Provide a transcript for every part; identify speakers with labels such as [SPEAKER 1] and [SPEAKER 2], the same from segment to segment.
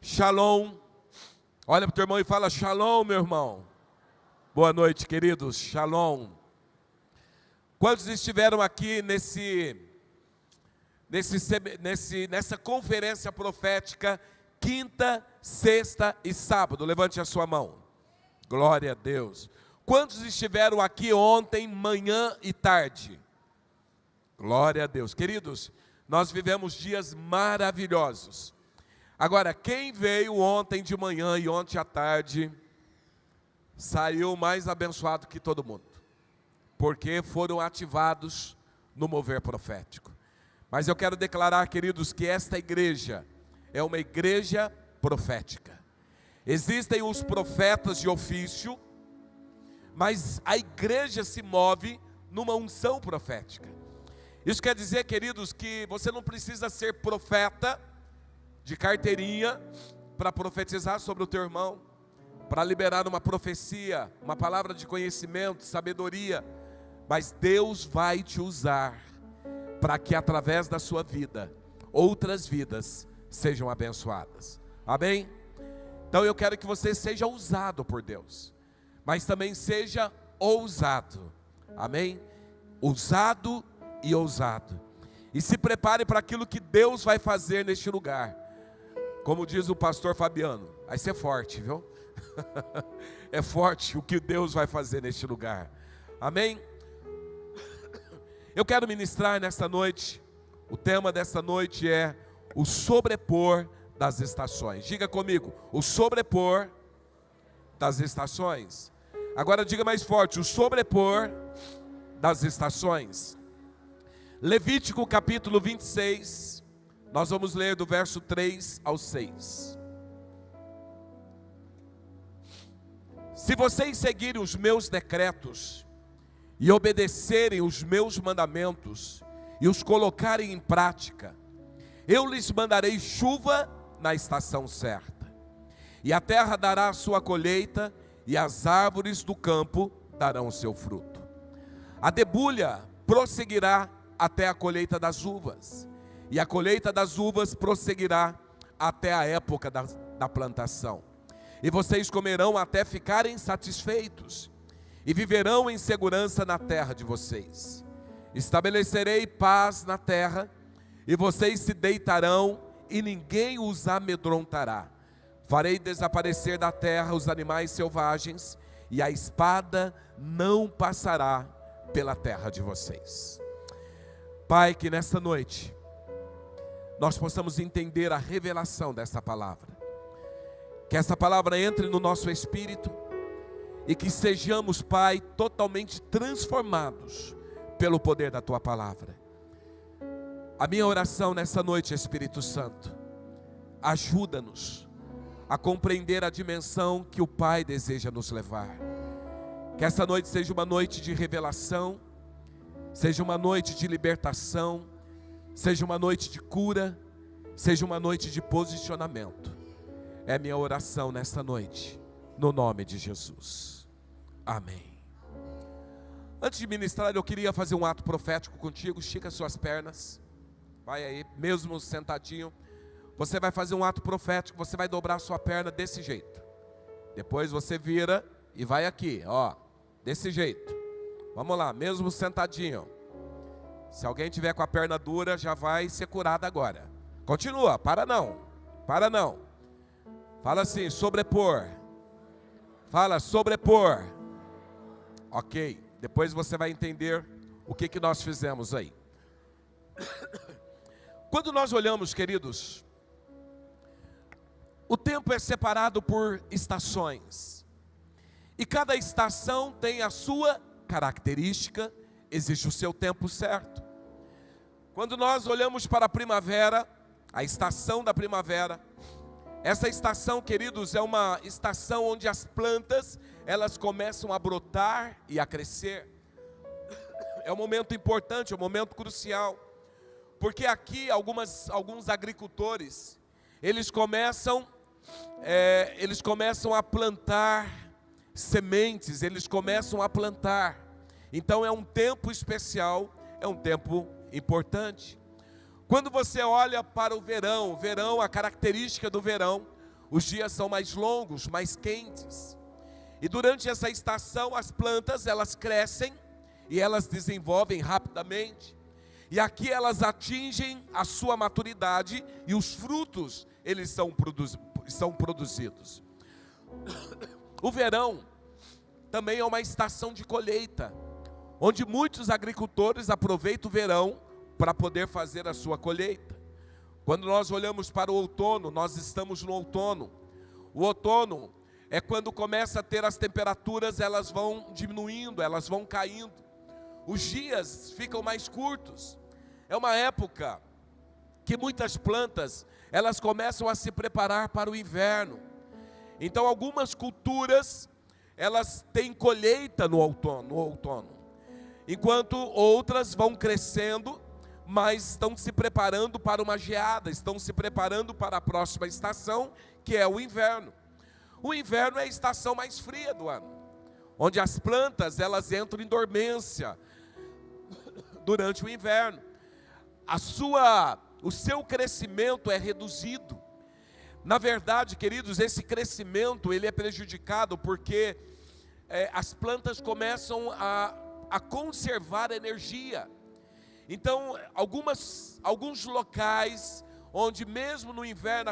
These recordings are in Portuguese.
[SPEAKER 1] Shalom. Olha para o teu irmão e fala: Shalom, meu irmão. Boa noite, queridos. Shalom. Quantos estiveram aqui nessa conferência profética, quinta, sexta e sábado? Levante a sua mão. Glória a Deus. Quantos estiveram aqui ontem, manhã e tarde? Glória a Deus. Queridos, nós vivemos dias maravilhosos. Agora, quem veio ontem de manhã e ontem à tarde, saiu mais abençoado que todo mundo, porque foram ativados no mover profético. Mas eu quero declarar, queridos, que esta igreja é uma igreja profética. Existem os profetas de ofício, mas a igreja se move numa unção profética. Isso quer dizer, queridos, que você não precisa ser profeta de carteirinha para profetizar sobre o teu irmão, para liberar uma profecia, uma palavra de conhecimento, sabedoria. Mas Deus vai te usar para que através da sua vida, outras vidas sejam abençoadas. Amém? Então eu quero que você seja usado por Deus, mas também seja ousado. Amém? Usado e ousado. E se prepare para aquilo que Deus vai fazer neste lugar. Como diz o pastor Fabiano, vai ser forte, viu? É forte o que Deus vai fazer neste lugar. Amém? Eu quero ministrar nesta noite. O tema desta noite é o sobrepor das estações. Diga comigo, o sobrepor das estações. Agora diga mais forte, o sobrepor das estações. Levítico capítulo 26, nós vamos ler do verso 3 ao 6. Se vocês seguirem os meus decretos e obedecerem os meus mandamentos e os colocarem em prática, eu lhes mandarei chuva na estação certa, e a terra dará a sua colheita, e as árvores do campo darão o seu fruto. A debulha prosseguirá até a colheita das uvas, e a colheita das uvas prosseguirá até a época da plantação. E vocês comerão até ficarem satisfeitos, e viverão em segurança na terra de vocês. Estabelecerei paz na terra, e vocês se deitarão, e ninguém os amedrontará. Farei desaparecer da terra os animais selvagens, e a espada não passará pela terra de vocês. Pai, que nesta noite nós possamos entender a revelação dessa palavra, que essa palavra entre no nosso espírito e que sejamos, Pai, totalmente transformados pelo poder da Tua palavra. A minha oração nessa noite, Espírito Santo, ajuda-nos a compreender a dimensão que o Pai deseja nos levar. Que essa noite seja uma noite de revelação, seja uma noite de libertação, seja uma noite de cura, seja uma noite de posicionamento. É minha oração nesta noite, no nome de Jesus. Amém. Antes de ministrar, eu queria fazer um ato profético contigo. Estica suas pernas. Vai aí, mesmo sentadinho. Você vai fazer um ato profético. Você vai dobrar sua perna desse jeito. Depois você vira e vai aqui, ó, desse jeito. Vamos lá, mesmo sentadinho. Se alguém tiver com a perna dura, já vai ser curado agora. Continua, para não. Para não. Fala assim, sobrepor. Fala, sobrepor. Ok, depois você vai entender o que nós fizemos aí. Quando nós olhamos, queridos, o tempo é separado por estações. E cada estação tem a sua característica, existe o seu tempo certo. Quando nós olhamos para a primavera, a estação da primavera, essa estação, queridos, é uma estação onde as plantas, elas começam a brotar e a crescer. É um momento importante, é um momento crucial, porque aqui alguns agricultores, eles começam a plantar sementes, eles começam a plantar. Então é um tempo especial, é um tempo importante. Quando você olha para o verão, a característica do verão, os dias são mais longos, mais quentes. E durante essa estação as plantas elas crescem e elas desenvolvem rapidamente. E aqui elas atingem a sua maturidade e os frutos eles são produzidos. O verão também é uma estação de colheita, onde muitos agricultores aproveitam o verão para poder fazer a sua colheita. Quando nós olhamos para o outono, nós estamos no outono. O outono é quando começa a ter as temperaturas, elas vão diminuindo, elas vão caindo. Os dias ficam mais curtos. É uma época que muitas plantas, elas começam a se preparar para o inverno. Então algumas culturas, elas têm colheita no outono. Enquanto outras vão crescendo, mas estão se preparando para uma geada, estão se preparando para a próxima estação, que é o inverno. O inverno é a estação mais fria do ano, onde as plantas elas entram em dormência durante o inverno. O seu crescimento é reduzido. Na verdade, queridos, esse crescimento ele é prejudicado porque as plantas começam a conservar energia. Então, alguns locais onde mesmo no inverno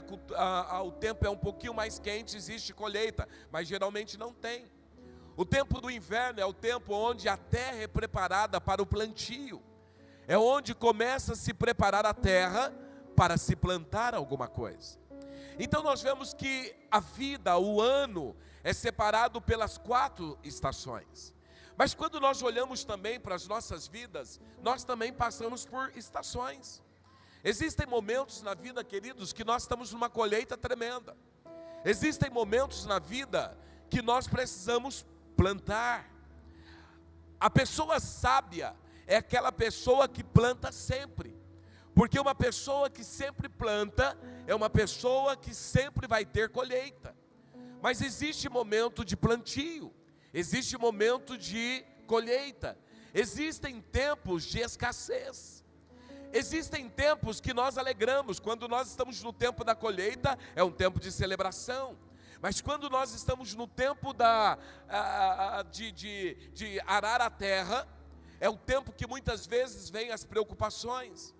[SPEAKER 1] o tempo é um pouquinho mais quente, existe colheita, mas geralmente não tem. O tempo do inverno é o tempo onde a terra é preparada para o plantio. É onde começa a se preparar a terra para se plantar alguma coisa. Então nós vemos que a vida, o ano, é separado pelas 4 estações. Mas quando nós olhamos também para as nossas vidas, nós também passamos por estações. Existem momentos na vida, queridos, que nós estamos numa colheita tremenda. Existem momentos na vida que nós precisamos plantar. A pessoa sábia é aquela pessoa que planta sempre. Porque uma pessoa que sempre planta é uma pessoa que sempre vai ter colheita. Mas existe momento de plantio, existe momento de colheita, existem tempos de escassez. Existem tempos que nós alegramos. Quando nós estamos no tempo da colheita, é um tempo de celebração. Mas quando nós estamos no tempo de arar a terra, é o tempo que muitas vezes vem as preocupações.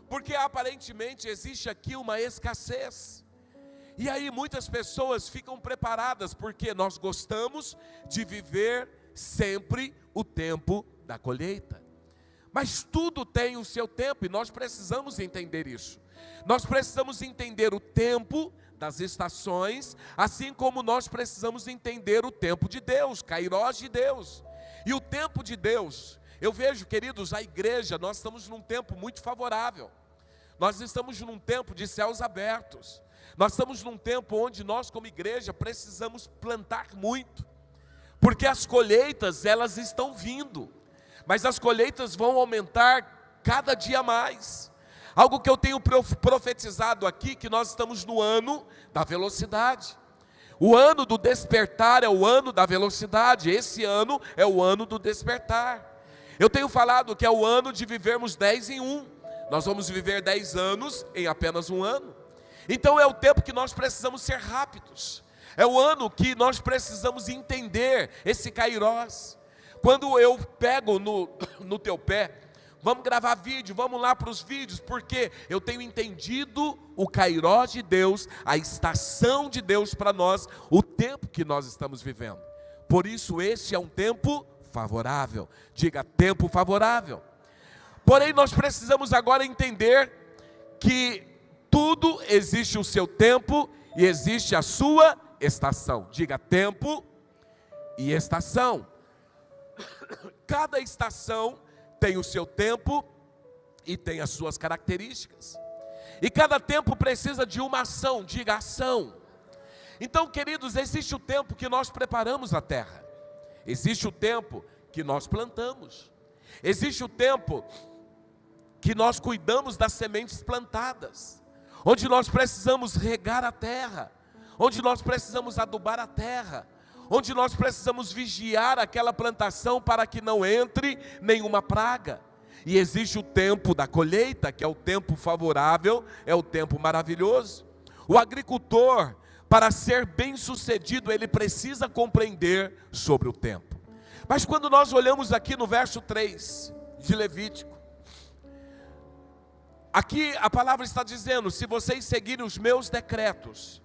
[SPEAKER 1] Porque aparentemente existe aqui uma escassez. E aí muitas pessoas ficam preparadas, porque nós gostamos de viver sempre o tempo da colheita. Mas tudo tem o seu tempo e nós precisamos entender isso. Nós precisamos entender o tempo das estações, assim como nós precisamos entender o tempo de Deus, Kairós de Deus. E o tempo de Deus, eu vejo, queridos, a igreja, nós estamos num tempo muito favorável. Nós estamos num tempo de céus abertos. Nós estamos num tempo onde nós como igreja precisamos plantar muito. Porque as colheitas, elas estão vindo. Mas as colheitas vão aumentar cada dia mais. Algo que eu tenho profetizado aqui, que nós estamos no ano da velocidade. O ano do despertar é o ano da velocidade. Esse ano é o ano do despertar. Eu tenho falado que é o ano de vivermos 10 em 1. Nós vamos viver 10 anos em apenas um ano. Então é o tempo que nós precisamos ser rápidos. É o ano que nós precisamos entender esse Kairós. Quando eu pego no teu pé, vamos gravar vídeo, vamos lá para os vídeos, porque eu tenho entendido o Kairós de Deus, a estação de Deus para nós, o tempo que nós estamos vivendo. Por isso esse é um tempo favorável. Diga, tempo favorável. Porém nós precisamos agora entender que tudo existe o seu tempo e existe a sua estação. Diga, tempo e estação. Cada estação tem o seu tempo e tem as suas características. E cada tempo precisa de uma ação, diga ação. Então, queridos, existe o tempo que nós preparamos a terra. Existe o tempo que nós plantamos. Existe o tempo que nós cuidamos das sementes plantadas. Onde nós precisamos regar a terra. Onde nós precisamos adubar a terra. Onde nós precisamos vigiar aquela plantação para que não entre nenhuma praga. E existe o tempo da colheita, que é o tempo favorável, é o tempo maravilhoso. O agricultor, para ser bem-sucedido, ele precisa compreender sobre o tempo. Mas quando nós olhamos aqui no verso 3 de Levítico, aqui a palavra está dizendo: se vocês seguirem os meus decretos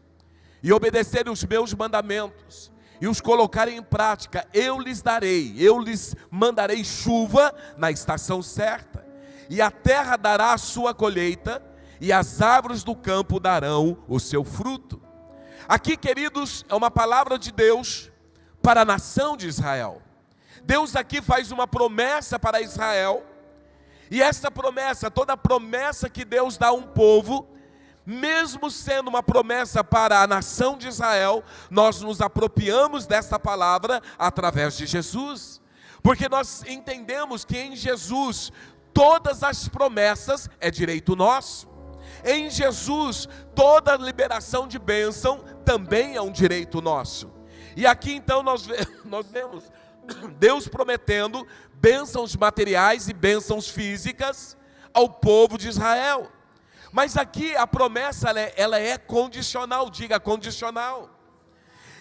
[SPEAKER 1] e obedecerem os meus mandamentos e os colocarem em prática, eu lhes mandarei chuva na estação certa, e a terra dará a sua colheita, e as árvores do campo darão o seu fruto. Aqui, queridos, é uma palavra de Deus para a nação de Israel. Deus aqui faz uma promessa para Israel, e essa promessa, toda promessa que Deus dá a um povo, mesmo sendo uma promessa para a nação de Israel, nós nos apropriamos dessa palavra através de Jesus, porque nós entendemos que em Jesus todas as promessas é direito nosso. Em Jesus toda liberação de bênção também é um direito nosso. E aqui então nós vemos Deus prometendo bênçãos materiais e bênçãos físicas ao povo de Israel. Mas aqui a promessa ela é condicional, diga condicional.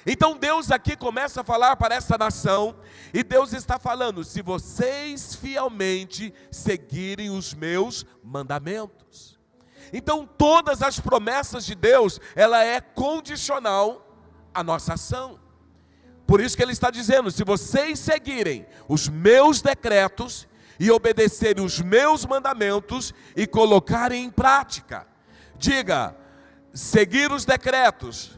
[SPEAKER 1] Então Deus aqui começa a falar para essa nação, e Deus está falando: se vocês fielmente seguirem os meus mandamentos. Então todas as promessas de Deus, ela é condicional à nossa ação. Por isso que ele está dizendo: se vocês seguirem os meus decretos e obedecerem os meus mandamentos e colocarem em prática. Diga: seguir os decretos,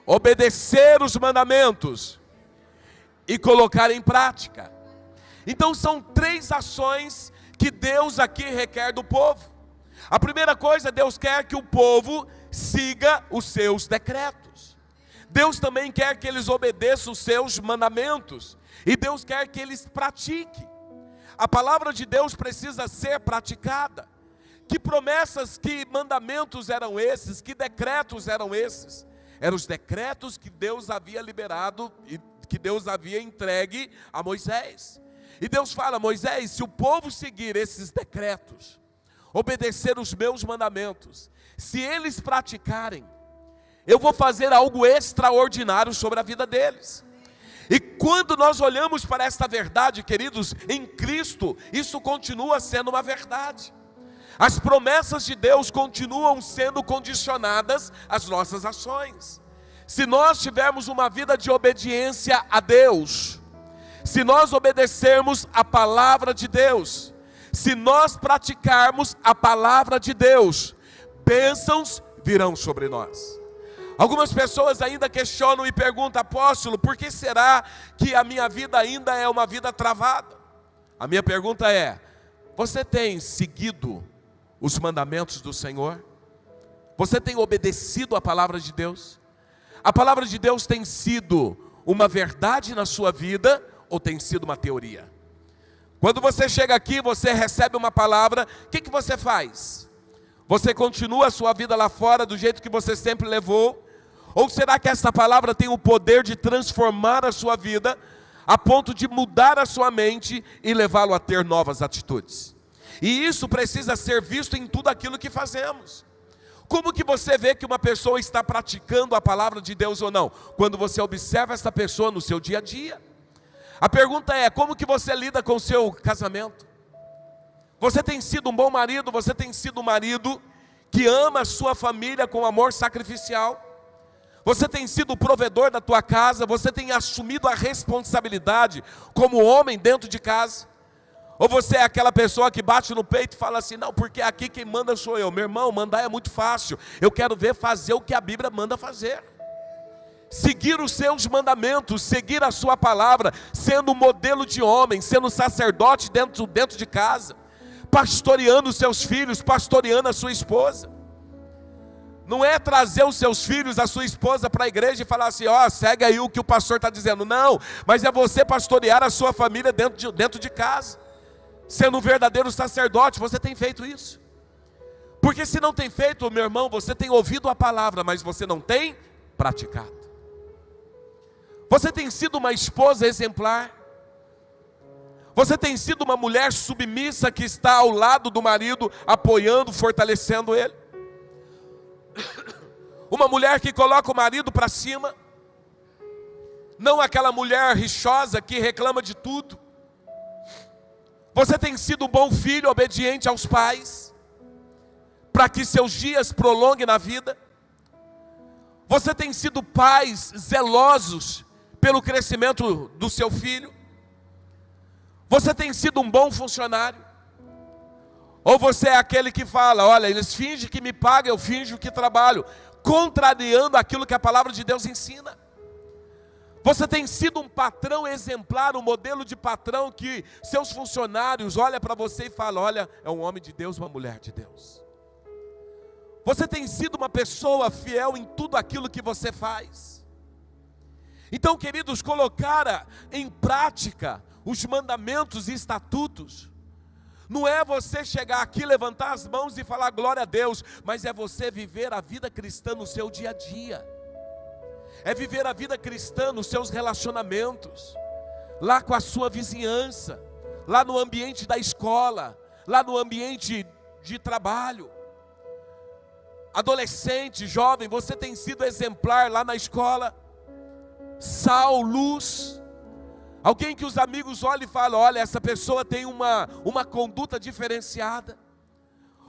[SPEAKER 1] obedecer os mandamentos e colocar em prática. Então são 3 ações que Deus aqui requer do povo. A primeira coisa, Deus quer que o povo siga os seus decretos. Deus também quer que eles obedeçam os seus mandamentos, e Deus quer que eles pratiquem. A palavra de Deus precisa ser praticada. Que promessas, que mandamentos eram esses? Que decretos eram esses? Eram os decretos que Deus havia liberado e que Deus havia entregue a Moisés. E Deus fala: Moisés, se o povo seguir esses decretos, obedecer os meus mandamentos, se eles praticarem, eu vou fazer algo extraordinário sobre a vida deles. E quando nós olhamos para esta verdade, queridos, em Cristo, isso continua sendo uma verdade. As promessas de Deus continuam sendo condicionadas às nossas ações. Se nós tivermos uma vida de obediência a Deus, se nós obedecermos a palavra de Deus, se nós praticarmos a palavra de Deus, bênçãos virão sobre nós. Algumas pessoas ainda questionam e perguntam: apóstolo, por que será que a minha vida ainda é uma vida travada? A minha pergunta é: você tem seguido os mandamentos do Senhor? Você tem obedecido a palavra de Deus? A palavra de Deus tem sido uma verdade na sua vida ou tem sido uma teoria? Quando você chega aqui, você recebe uma palavra, o que você faz? Você continua a sua vida lá fora do jeito que você sempre levou? Ou será que essa palavra tem o poder de transformar a sua vida, a ponto de mudar a sua mente e levá-lo a ter novas atitudes? E isso precisa ser visto em tudo aquilo que fazemos. Como que você vê que uma pessoa está praticando a palavra de Deus ou não? Quando você observa essa pessoa no seu dia a dia. A pergunta é: como que você lida com o seu casamento? Você tem sido um bom marido? Você tem sido um marido que ama a sua família com amor sacrificial? Você tem sido o provedor da tua casa? Você tem assumido a responsabilidade como homem dentro de casa? Ou você é aquela pessoa que bate no peito e fala assim: não, porque aqui quem manda sou eu. Meu irmão, mandar é muito fácil. Eu quero ver fazer o que a Bíblia manda fazer. Seguir os seus mandamentos, seguir a sua palavra, sendo um modelo de homem, sendo sacerdote dentro de casa, pastoreando os seus filhos, pastoreando a sua esposa. Não é trazer os seus filhos, a sua esposa para a igreja e falar assim: ó, segue aí o que o pastor está dizendo. Não, mas é você pastorear a sua família dentro de casa, sendo um verdadeiro sacerdote. Você tem feito isso? Porque se não tem feito, meu irmão, você tem ouvido a palavra, mas você não tem praticado. Você tem sido uma esposa exemplar? Você tem sido uma mulher submissa que está ao lado do marido, apoiando, fortalecendo ele? uma mulher que coloca o marido para cima, não aquela mulher rixosa que reclama de tudo. Você tem sido um bom filho, obediente aos pais, para que seus dias prolonguem na vida? Você tem sido pais zelosos pelo crescimento do seu filho? Você tem sido um bom funcionário? Ou você é aquele que fala, olha, eles fingem que me pagam, eu finjo que trabalho, contrariando aquilo que a palavra de Deus ensina? Você tem sido um patrão exemplar, um modelo de patrão que seus funcionários olham para você e falam, olha, é um homem de Deus, uma mulher de Deus. Você tem sido uma pessoa fiel em tudo aquilo que você faz. Então, queridos, colocar em prática os mandamentos e estatutos, não é você chegar aqui, levantar as mãos e falar glória a Deus, mas é você viver a vida cristã no seu dia a dia. É viver a vida cristã nos seus relacionamentos, lá com a sua vizinhança, lá no ambiente da escola, lá no ambiente de trabalho. Adolescente, jovem, você tem sido exemplar lá na escola, sal, luz, alguém que os amigos olham e falam, olha, essa pessoa tem uma conduta diferenciada.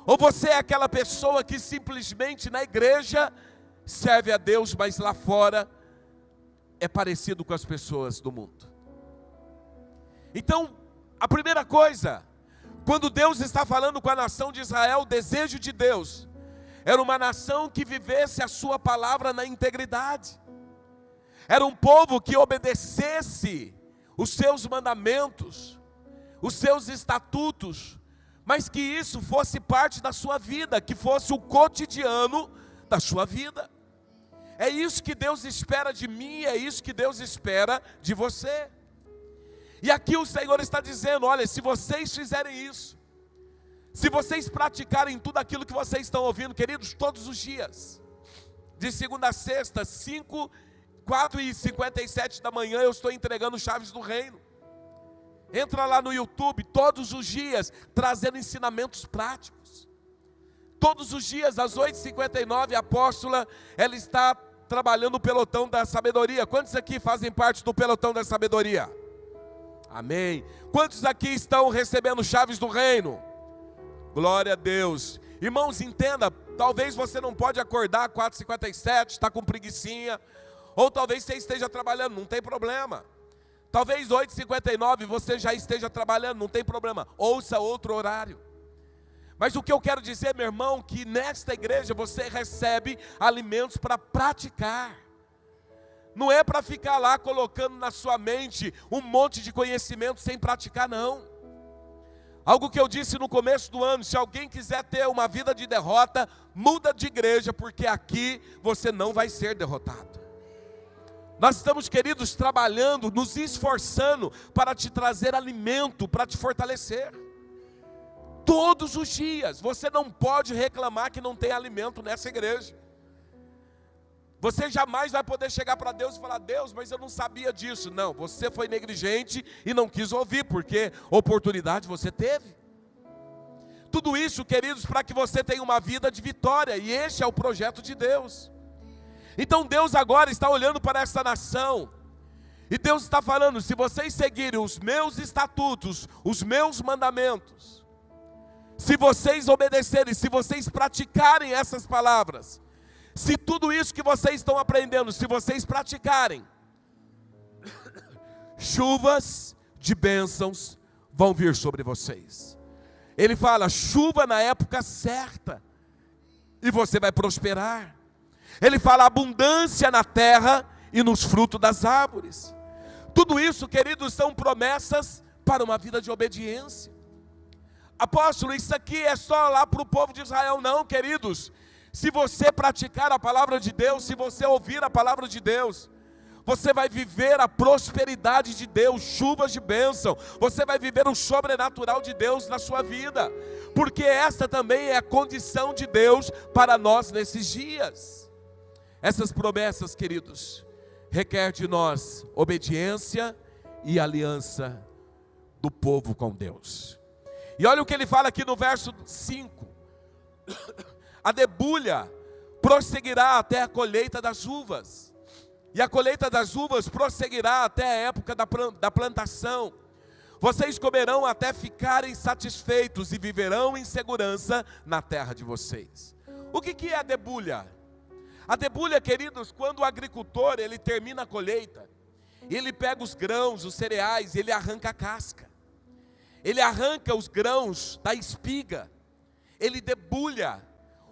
[SPEAKER 1] Ou você é aquela pessoa que simplesmente na igreja serve a Deus, mas lá fora é parecido com as pessoas do mundo. Então, a primeira coisa, quando Deus está falando com a nação de Israel, o desejo de Deus era uma nação que vivesse a sua palavra na integridade. Era um povo que obedecesse os seus mandamentos, os seus estatutos, mas que isso fosse parte da sua vida, que fosse o cotidiano da sua vida. É isso que Deus espera de mim, é isso que Deus espera de você. E aqui o Senhor está dizendo, olha, se vocês fizerem isso, se vocês praticarem tudo aquilo que vocês estão ouvindo, queridos, todos os dias, de segunda a sexta, 4h57 da manhã, eu estou entregando chaves do reino. Entra lá no YouTube, todos os dias, trazendo ensinamentos práticos. Todos os dias, às 8h59, a apóstola, ela está trabalhando o pelotão da sabedoria. Quantos aqui fazem parte do pelotão da sabedoria? Amém. Quantos aqui estão recebendo chaves do reino? Glória a Deus. Irmãos, entenda, talvez você não pode acordar às 4h57, está com preguicinha, ou talvez você esteja trabalhando, não tem problema. Talvez 8h59 você já esteja trabalhando, não tem problema. Ouça outro horário. Mas o que eu quero dizer, meu irmão, que nesta igreja você recebe alimentos para praticar. Não é para ficar lá colocando na sua mente um monte de conhecimento sem praticar, não. Algo que eu disse no começo do ano, se alguém quiser ter uma vida de derrota, muda de igreja, porque aqui você não vai ser derrotado. Nós estamos, queridos, trabalhando, nos esforçando para te trazer alimento, para te fortalecer. Todos os dias, você não pode reclamar que não tem alimento nessa igreja. Você jamais vai poder chegar para Deus e falar, Deus, mas eu não sabia disso. Não, você foi negligente e não quis ouvir, porque oportunidade você teve. Tudo isso, queridos, para que você tenha uma vida de vitória, e este é o projeto de Deus. Então Deus agora está olhando para essa nação, e Deus está falando, se vocês seguirem os meus estatutos, os meus mandamentos, se vocês obedecerem, se vocês praticarem essas palavras, se tudo isso que vocês estão aprendendo, se vocês praticarem, chuvas de bênçãos vão vir sobre vocês. Ele fala, chuva na época certa, e você vai prosperar. Ele fala, abundância na terra e nos frutos das árvores. Tudo isso, queridos, são promessas para uma vida de obediência. Apóstolo, isso aqui é só lá para o povo de Israel. Não, queridos. Se você praticar a palavra de Deus, se você ouvir a palavra de Deus, você vai viver a prosperidade de Deus, chuvas de bênção. Você vai viver o sobrenatural de Deus na sua vida. Porque essa também é a condição de Deus para nós nesses dias. Essas promessas, queridos, requer de nós obediência e aliança do povo com Deus. E olha o que ele fala aqui no verso 5. A debulha prosseguirá até a colheita das uvas. E a colheita das uvas prosseguirá até a época da plantação. Vocês comerão até ficarem satisfeitos e viverão em segurança na terra de vocês. O que é a debulha? A debulha, queridos, quando o agricultor ele termina a colheita, ele pega os grãos, os cereais, ele arranca a casca. Ele arranca os grãos da espiga. Ele debulha.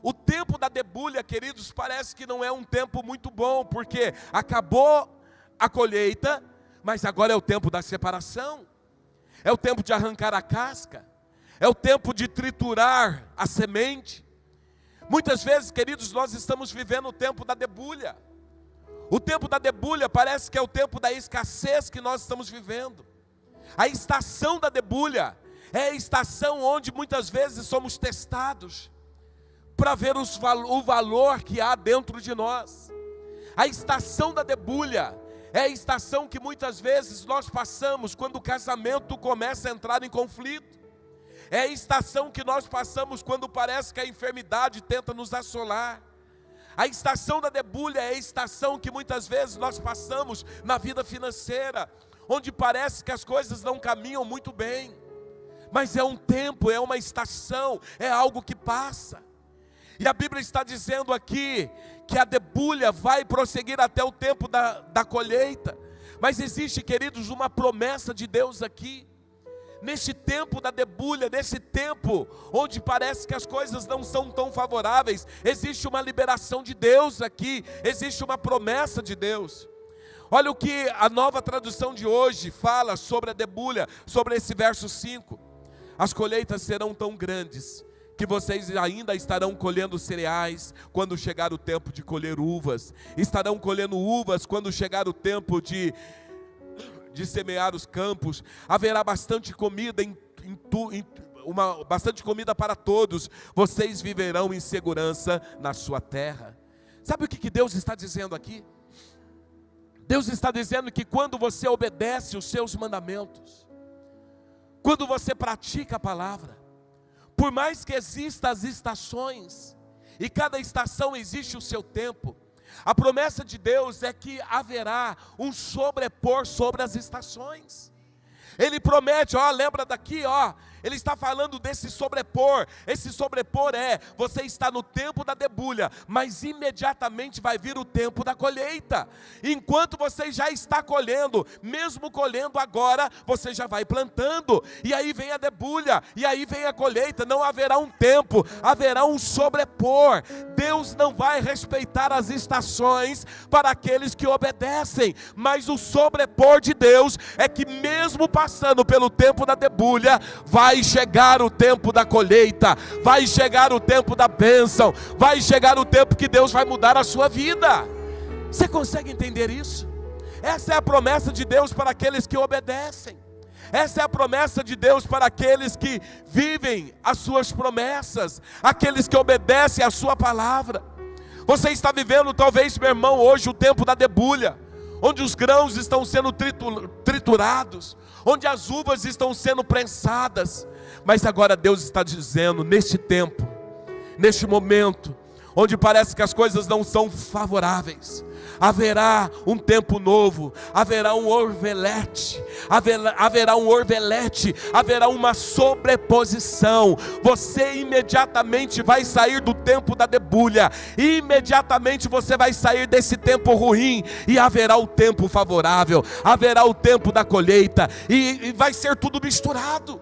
[SPEAKER 1] O tempo da debulha, queridos, parece que não é um tempo muito bom, porque acabou a colheita, mas agora é o tempo da separação. É o tempo de arrancar a casca. É o tempo de triturar a semente. Muitas vezes, queridos, nós estamos vivendo o tempo da debulha. O tempo da debulha parece que é o tempo da escassez que nós estamos vivendo. A estação da debulha é a estação onde muitas vezes somos testados para ver o valor que há dentro de nós. A estação da debulha é a estação que muitas vezes nós passamos quando o casamento começa a entrar em conflito. É a estação que nós passamos quando parece que a enfermidade tenta nos assolar. A estação da debulha é a estação que muitas vezes nós passamos na vida financeira, onde parece que as coisas não caminham muito bem. Mas é um tempo, é uma estação, é algo que passa. E a Bíblia está dizendo aqui que a debulha vai prosseguir até o tempo da colheita. Mas existe, queridos, uma promessa de Deus aqui. Nesse tempo da debulha, nesse tempo onde parece que as coisas não são tão favoráveis, existe uma liberação de Deus aqui, existe uma promessa de Deus. Olha o que a Nova Tradução de hoje fala sobre a debulha, sobre esse verso 5. As colheitas serão tão grandes que vocês ainda estarão colhendo cereais quando chegar o tempo de colher uvas. Estarão colhendo uvas quando chegar o tempo de semear os campos. Haverá bastante comida bastante comida para todos. Vocês viverão em segurança na sua terra. Sabe o que Deus está dizendo aqui? Deus está dizendo que quando você obedece os seus mandamentos, quando você pratica a palavra, por mais que existam as estações, e cada estação existe o seu tempo, a promessa de Deus é que haverá um sobrepor sobre as estações. Ele promete, lembra daqui, ele está falando desse sobrepor. Esse sobrepor você está no tempo da debulha, mas imediatamente vai vir o tempo da colheita. Enquanto você já está colhendo, mesmo colhendo agora, você já vai plantando, e aí vem a debulha, e aí vem a colheita. Não haverá um tempo, haverá um sobrepor. Deus não vai respeitar as estações para aqueles que obedecem, mas o sobrepor de Deus é que mesmo passando pelo tempo da debulha, vai chegar o tempo da colheita, vai chegar o tempo da bênção, vai chegar o tempo que Deus vai mudar a sua vida. Você consegue entender isso? Essa é a promessa de Deus para aqueles que obedecem. Essa é a promessa de Deus para aqueles que vivem as suas promessas, aqueles que obedecem a sua palavra. Você está vivendo, talvez, meu irmão, hoje o tempo da debulha, onde os grãos estão sendo triturados, onde as uvas estão sendo prensadas. Mas agora Deus está dizendo, neste tempo, neste momento, onde parece que as coisas não são favoráveis, haverá um tempo novo, haverá um orvelete, haverá uma sobreposição. Você imediatamente vai sair do tempo da debulha, imediatamente você vai sair desse tempo ruim, e haverá o tempo favorável, haverá o tempo da colheita, e vai ser tudo misturado.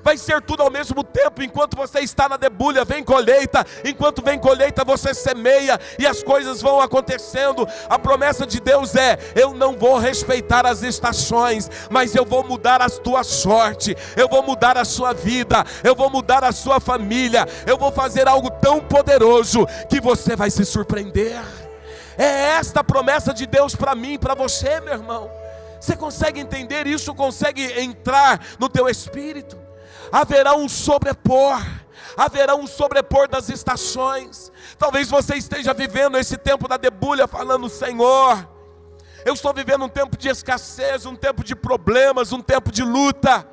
[SPEAKER 1] Vai ser tudo ao mesmo tempo. Enquanto você está na debulha, vem colheita. Enquanto vem colheita, você semeia, e as coisas vão acontecendo. A promessa de Deus é: eu não vou respeitar as estações, mas eu vou mudar a tua sorte, eu vou mudar a sua vida, eu vou mudar a sua família, eu vou fazer algo tão poderoso que você vai se surpreender. É esta a promessa de Deus para mim, para você, meu irmão. Você consegue entender isso? Consegue entrar no teu espírito? Haverá um sobrepor das estações. Talvez você esteja vivendo esse tempo da debulha, falando: Senhor, eu estou vivendo um tempo de escassez, um tempo de problemas, um tempo de luta.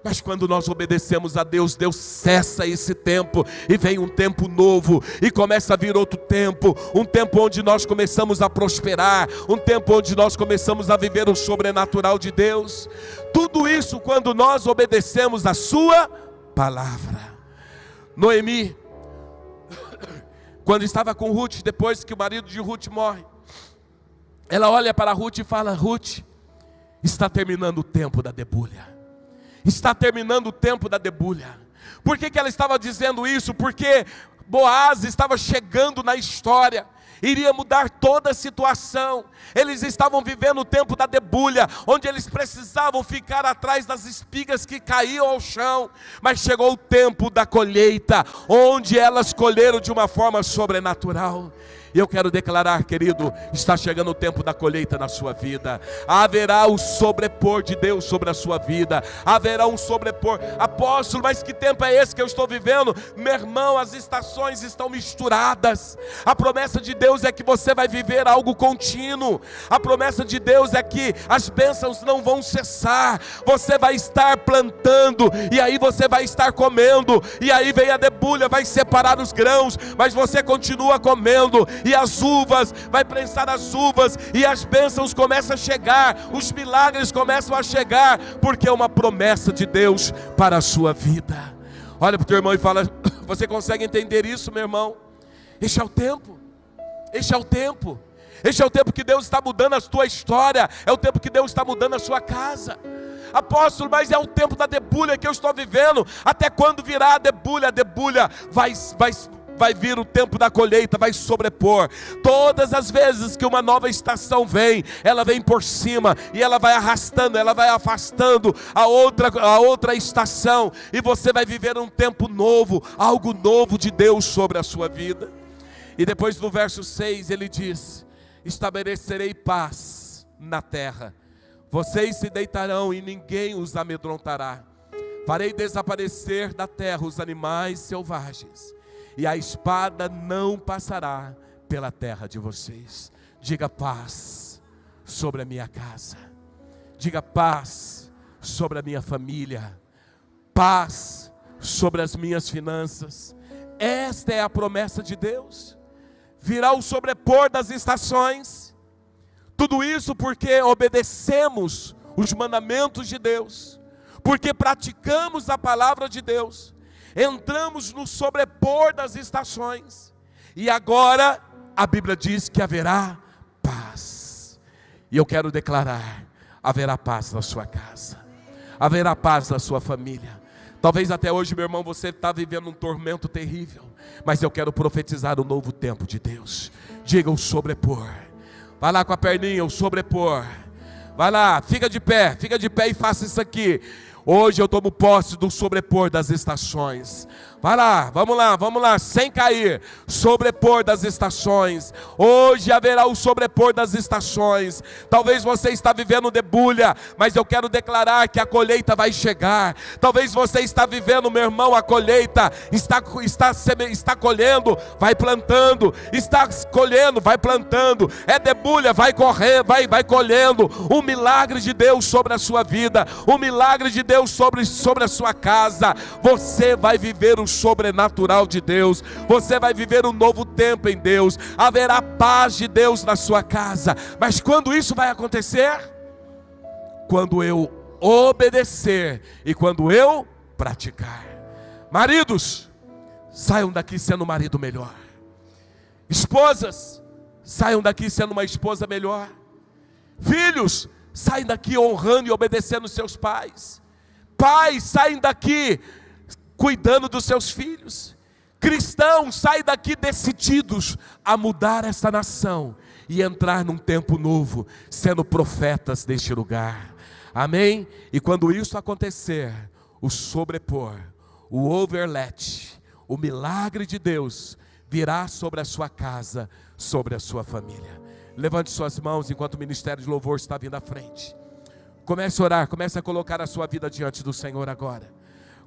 [SPEAKER 1] Mas quando nós obedecemos a Deus, Deus cessa esse tempo e vem um tempo novo, e começa a vir outro tempo, um tempo onde nós começamos a prosperar, um tempo onde nós começamos a viver o sobrenatural de Deus. Tudo isso quando nós obedecemos a sua palavra. Noemi, quando estava com Ruth, depois que o marido de Ruth morre, ela olha para Ruth e fala: Ruth, está terminando o tempo da debulha. Está terminando o tempo da debulha. Por que ela estava dizendo isso? Porque Boaz estava chegando na história, iria mudar toda a situação. Eles estavam vivendo o tempo da debulha, onde eles precisavam ficar atrás das espigas que caíam ao chão. Mas chegou o tempo da colheita, onde elas colheram de uma forma sobrenatural. E eu quero declarar, querido, está chegando o tempo da colheita na sua vida. Haverá o sobrepor de Deus sobre a sua vida. Haverá um sobrepor. Apóstolo, mas que tempo é esse que eu estou vivendo? Meu irmão, as estações estão misturadas. A promessa de Deus é que você vai viver algo contínuo. A promessa de Deus é que as bênçãos não vão cessar. Você vai estar plantando, e aí você vai estar comendo. E aí vem a debulha, vai separar os grãos, mas você continua comendo. E as uvas, vai prensar as uvas, e as bênçãos começam a chegar, os milagres começam a chegar, porque é uma promessa de Deus para a sua vida. Olha para o teu irmão e fala: você consegue entender isso, meu irmão? Este é o tempo, este é o tempo, este é o tempo que Deus está mudando a tua história, é o tempo que Deus está mudando a sua casa. Apóstolo, mas é o tempo da debulha que eu estou vivendo. Até quando virá a debulha? A debulha vai vir o tempo da colheita, vai sobrepor. Todas as vezes que uma nova estação vem, ela vem por cima, e ela vai arrastando, ela vai afastando a outra estação, e você vai viver um tempo novo, algo novo de Deus sobre a sua vida. E depois no verso 6 ele diz: estabelecerei paz na terra, vocês se deitarão e ninguém os amedrontará. Farei desaparecer da terra os animais selvagens, e a espada não passará pela terra de vocês. Diga paz sobre a minha casa. Diga paz sobre a minha família. Paz sobre as minhas finanças. Esta é a promessa de Deus. Virá o sobrepor das estações. Tudo isso porque obedecemos os mandamentos de Deus, porque praticamos a palavra de Deus. Entramos no sobrepor das estações, e agora a Bíblia diz que haverá paz. E eu quero declarar: haverá paz na sua casa, haverá paz na sua família. Talvez até hoje, meu irmão, você está vivendo um tormento terrível, mas eu quero profetizar um novo tempo de Deus. Diga o sobrepor. Vai lá com a perninha, o sobrepor. Vai lá, fica de pé e faça isso aqui. Hoje eu tomo posse do sobrepor das estações. Vai lá, vamos lá, sem cair. Sobrepor das estações. Hoje haverá o sobrepor das estações. Talvez você está vivendo debulha, mas eu quero declarar que a colheita vai chegar. Talvez você está vivendo, meu irmão, a colheita, está colhendo, vai plantando, está colhendo, vai plantando. É debulha, vai correr, vai colhendo. O milagre de Deus sobre a sua vida, o milagre de Deus sobre a sua casa. Você vai viver o sobrenatural de Deus, você vai viver um novo tempo em Deus. Haverá paz de Deus na sua casa. Mas quando isso vai acontecer? Quando eu obedecer e quando eu praticar. Maridos, saiam daqui sendo um marido melhor. Esposas, saiam daqui sendo uma esposa melhor. Filhos, saiam daqui honrando e obedecendo seus pais. Pais, saem daqui cuidando dos seus filhos. Cristãos, saem daqui decididos a mudar essa nação e entrar num tempo novo, sendo profetas deste lugar. Amém? E quando isso acontecer, o sobrepor, o overlet, o milagre de Deus virá sobre a sua casa, sobre a sua família. Levante suas mãos enquanto o ministério de louvor está vindo à frente. Comece a orar, comece a colocar a sua vida diante do Senhor agora.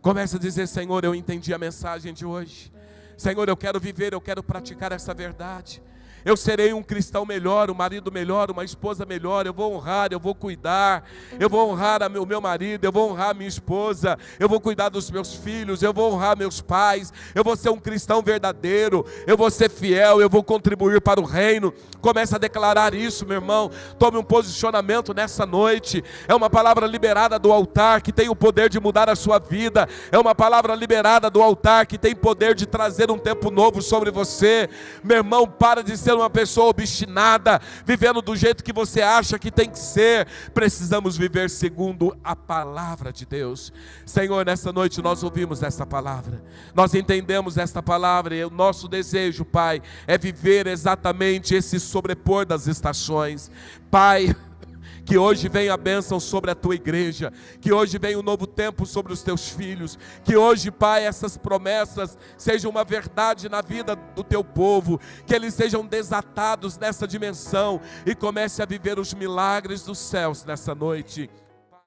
[SPEAKER 1] Comece a dizer: Senhor, eu entendi a mensagem de hoje. Senhor, eu quero viver, eu quero praticar essa verdade. eu serei um cristão melhor, um marido melhor, uma esposa melhor, eu vou honrar, eu vou cuidar, eu vou honrar o meu marido, eu vou honrar a minha esposa, eu vou cuidar dos meus filhos, eu vou honrar meus pais, eu vou ser um cristão verdadeiro, eu vou ser fiel, eu vou contribuir para o reino. Comece a declarar isso, meu irmão. Tome um posicionamento nessa noite. É uma palavra liberada do altar que tem o poder de mudar a sua vida. É uma palavra liberada do altar que tem poder de trazer um tempo novo sobre você. Meu irmão, para de ser uma pessoa obstinada, vivendo do jeito que você acha que tem que ser. Precisamos viver segundo a palavra de Deus. Senhor, nessa noite nós ouvimos essa palavra, nós entendemos esta palavra, e o nosso desejo, Pai, é viver exatamente esse sobrepor das estações. Pai, que hoje venha a bênção sobre a tua igreja, que hoje venha um novo tempo sobre os teus filhos, que hoje, Pai, essas promessas sejam uma verdade na vida do teu povo, que eles sejam desatados nessa dimensão e comece a viver os milagres dos céus nessa noite.